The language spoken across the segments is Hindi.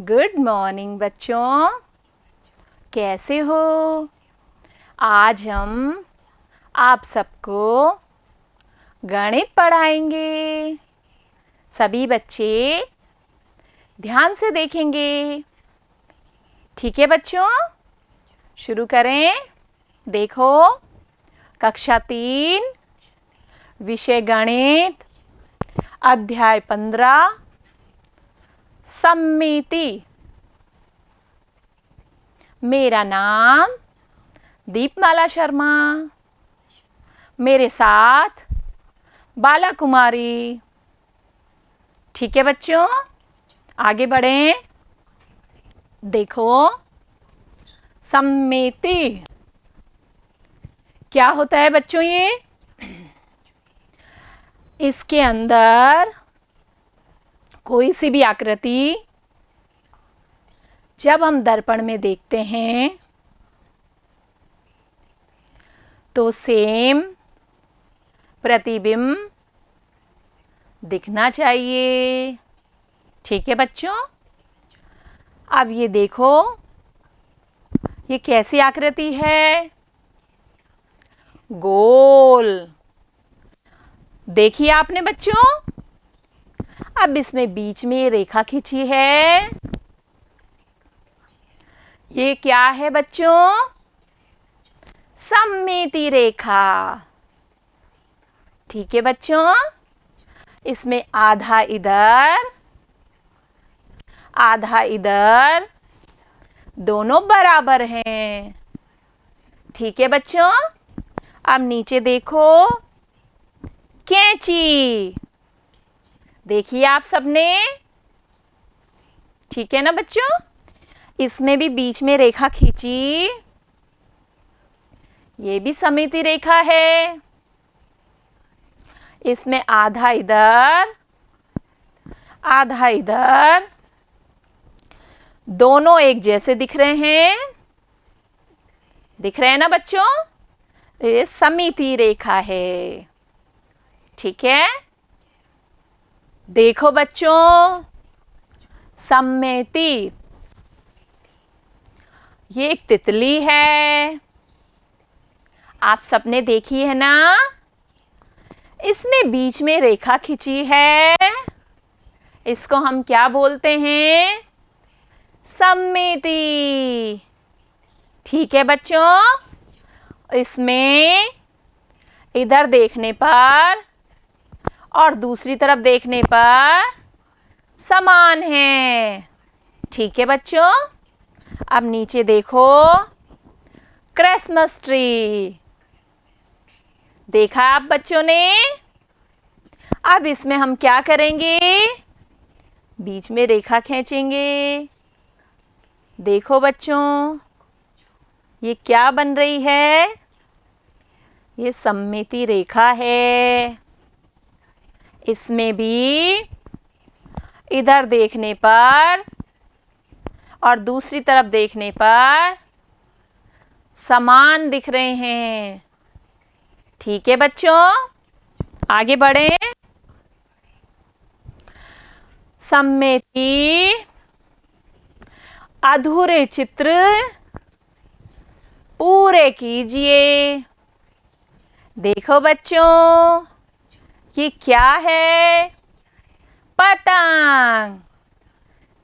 गुड मॉर्निंग बच्चों, कैसे हो? आज हम आप सबको गणित पढ़ाएंगे। सभी बच्चे ध्यान से देखेंगे। ठीक है बच्चों, शुरू करें। देखो, कक्षा 3, विषय गणित, अध्याय 15, सम्मिति। मेरा नाम दीपमाला शर्मा, मेरे साथ बाला कुमारी। ठीक है बच्चों, आगे बढ़ें। देखो, सम्मिति क्या होता है बच्चों? ये इसके अंदर कोई सी भी आकृति जब हम दर्पण में देखते हैं तो सेम प्रतिबिंब दिखना चाहिए। ठीक है बच्चों, अब ये देखो, ये कैसी आकृति है? गोल। देखिए आपने बच्चों, अब इसमें बीच में ये रेखा खींची है। ये क्या है बच्चों? सममिति रेखा। ठीक है बच्चों, इसमें आधा इधर आधा इधर, दोनों बराबर हैं। ठीक है बच्चों, अब नीचे देखो, कैंची। देखिए आप सबने। ठीक है ना बच्चों, इसमें भी बीच में रेखा खींची। ये भी सममिति रेखा है। इसमें आधा इधर आधा इधर, दोनों एक जैसे दिख रहे हैं। दिख रहे हैं ना बच्चों? ये सममिति रेखा है। ठीक है, देखो बच्चों, सममिति, ये एक तितली है। आप सबने देखी है ना? इसमें बीच में रेखा खींची है। इसको हम क्या बोलते हैं? सममिति। ठीक है बच्चों, इसमें इधर देखने पर और दूसरी तरफ देखने पर समान है। ठीक है बच्चों, अब नीचे देखो, क्रिसमस ट्री। देखा आप बच्चों ने? अब इसमें हम क्या करेंगे? बीच में रेखा खींचेंगे। देखो बच्चों, ये क्या बन रही है? ये सममिति रेखा है। इसमें भी इधर देखने पर और दूसरी तरफ देखने पर समान दिख रहे हैं। ठीक है बच्चों, आगे बढ़ें। सममिति अधूरे चित्र पूरे कीजिए। देखो बच्चों, ये क्या है? पतंग।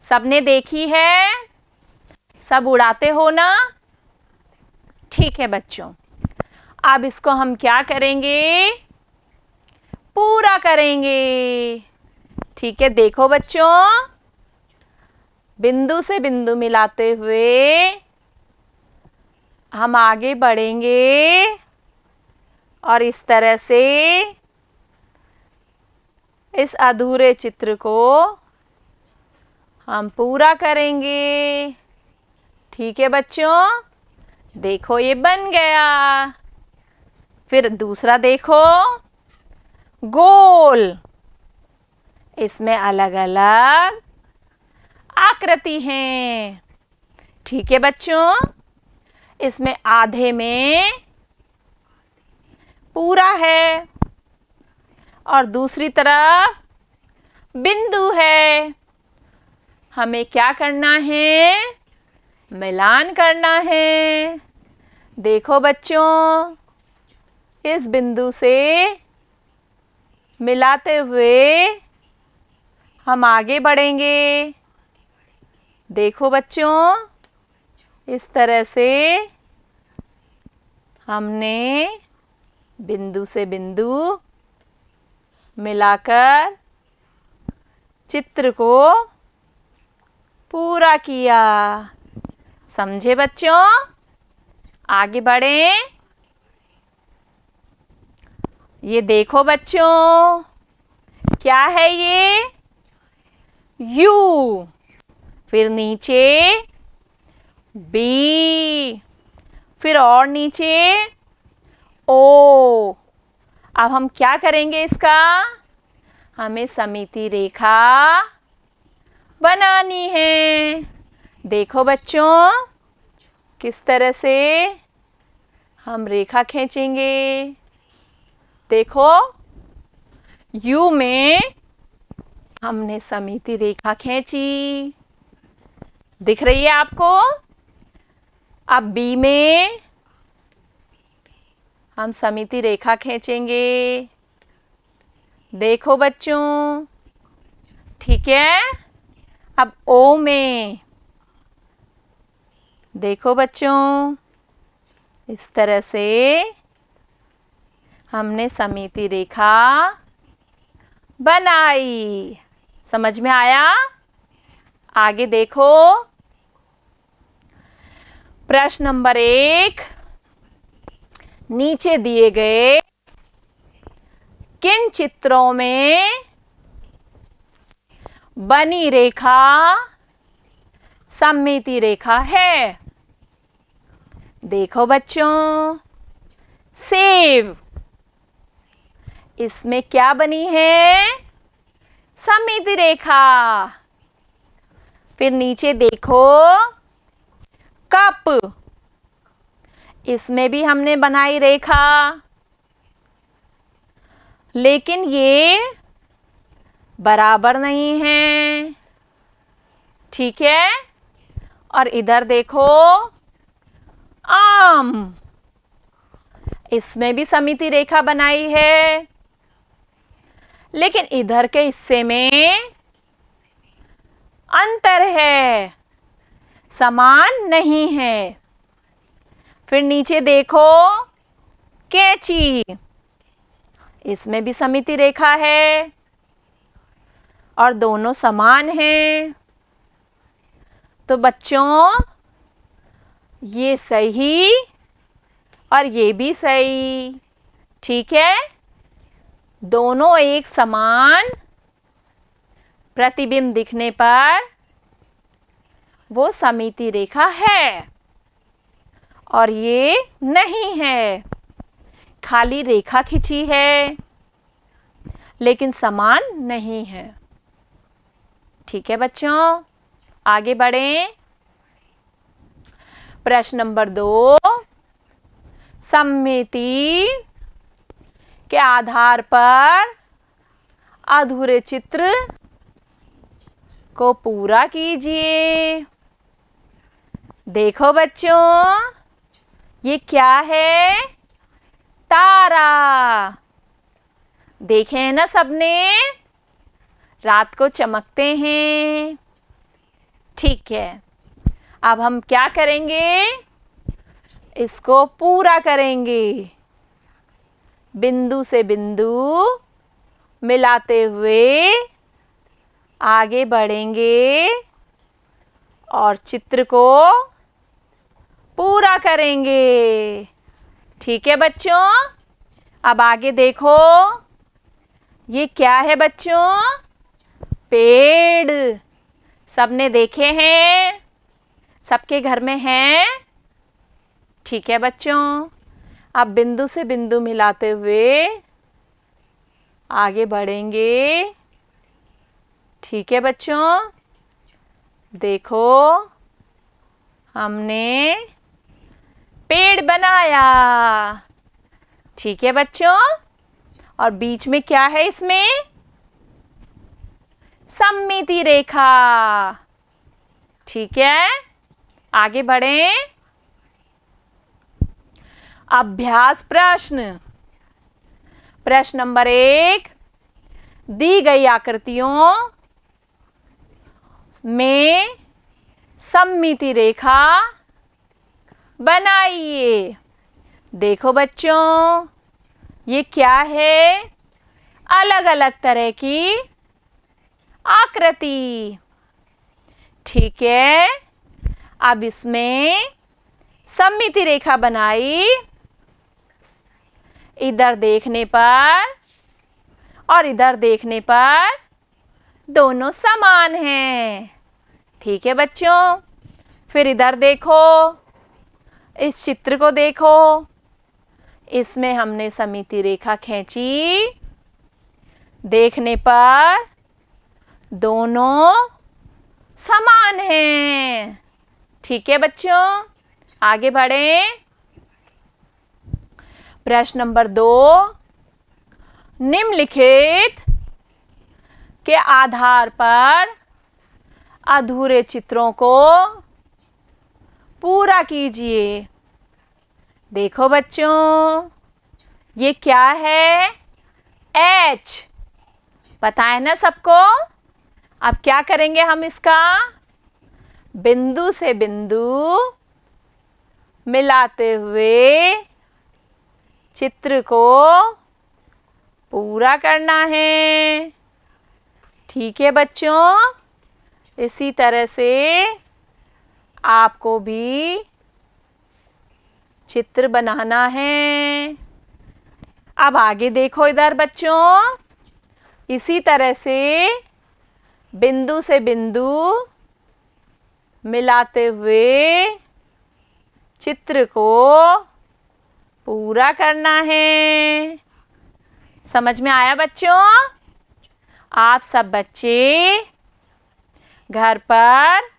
सबने देखी है? सब उड़ाते हो ना? ठीक है बच्चों, अब इसको हम क्या करेंगे? पूरा करेंगे। ठीक है, देखो बच्चों, बिंदु से बिंदु मिलाते हुए हम आगे बढ़ेंगे और इस तरह से इस अधूरे चित्र को हम पूरा करेंगे। ठीक है बच्चों, देखो ये बन गया। फिर दूसरा देखो, गोल। इसमें अलग अलग आकृति हैं। ठीक है बच्चों, इसमें आधे में पूरा है और दूसरी तरफ बिंदु है। हमें क्या करना है? मिलान करना है। देखो बच्चों, इस बिंदु से मिलाते हुए हम आगे बढ़ेंगे। देखो बच्चों, इस तरह से हमने बिंदु से बिंदु मिलाकर चित्र को पूरा किया। समझे बच्चों? आगे बढ़ें। ये देखो बच्चों, क्या है ये? यू। फिर नीचे बी, फिर और नीचे ओ। अब हम क्या करेंगे इसका? हमें समिति रेखा बनानी है। देखो बच्चों, किस तरह से हम रेखा खींचेंगे। देखो, यू में हमने समिति रेखा खींची, दिख रही है आपको? अब बी में हम समिति रेखा खींचेंगे। देखो बच्चों, ठीक है। अब ओ में देखो बच्चों, इस तरह से हमने समिति रेखा बनाई। समझ में आया? आगे देखो, प्रश्न नंबर 1, नीचे दिए गए किन चित्रों में बनी रेखा सममिति रेखा है? देखो बच्चों, सेब, इसमें क्या बनी है? सममिति रेखा। फिर नीचे देखो, कप, इसमें भी हमने बनाई रेखा, लेकिन ये बराबर नहीं है। ठीक है। और इधर देखो, आम, इसमें भी सममिति रेखा बनाई है, लेकिन इधर के हिस्से में अंतर है, समान नहीं है। फिर नीचे देखो, कैंची, इसमें भी सममिति रेखा है और दोनों समान हैं। तो बच्चों, ये सही और ये भी सही। ठीक है। दोनों एक समान प्रतिबिंब दिखने पर वो सममिति रेखा है, और ये नहीं है, खाली रेखा खींची है लेकिन समान नहीं है। ठीक है बच्चों, आगे बढ़ें। प्रश्न नंबर 2, सममिति के आधार पर अधूरे चित्र को पूरा कीजिए। देखो बच्चों, ये क्या है? तारा। देखे हैं ना सबने? रात को चमकते हैं। ठीक है। अब हम क्या करेंगे? इसको पूरा करेंगे। बिंदु से बिंदु मिलाते हुए आगे बढ़ेंगे और चित्र को पूरा करेंगे। ठीक है बच्चों? अब आगे देखो, ये क्या है बच्चों? पेड़। सबने देखे हैं? सबके घर में हैं? ठीक है बच्चों, अब बिंदु से बिंदु मिलाते हुए आगे बढ़ेंगे। ठीक है बच्चों, देखो, हमने पेड़ बनाया। ठीक है बच्चों, और बीच में क्या है? इसमें सममिति रेखा। ठीक है, आगे बढ़ें। अभ्यास प्रश्न। प्रश्न नंबर 1, दी गई आकृतियों में सममिति रेखा बनाइए। देखो बच्चों, ये क्या है? अलग अलग तरह की आकृति। ठीक है, अब इसमें सममिति रेखा बनाई। इधर देखने पर और इधर देखने पर दोनों समान हैं। ठीक है बच्चों, फिर इधर देखो, इस चित्र को देखो, इसमें हमने सममिति रेखा खींची। देखने पर दोनों समान हैं। ठीक है बच्चों, आगे बढ़ें। प्रश्न नंबर 2, निम्नलिखित के आधार पर अधूरे चित्रों को पूरा कीजिए। देखो बच्चों, ये क्या है? H। पता है ना सबको? अब क्या करेंगे हम इसका? बिंदु से बिंदु मिलाते हुए चित्र को पूरा करना है। ठीक है बच्चों, इसी तरह से आपको भी चित्र बनाना है। अब आगे देखो इधर बच्चों, इसी तरह से बिंदु से बिंदु मिलाते हुए चित्र को पूरा करना है। समझ में आया बच्चों? आप सब बच्चे घर पर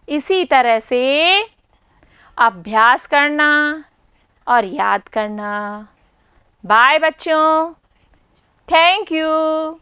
इसी तरह से अभ्यास करना और याद करना। बाय बच्चों, थैंक यू।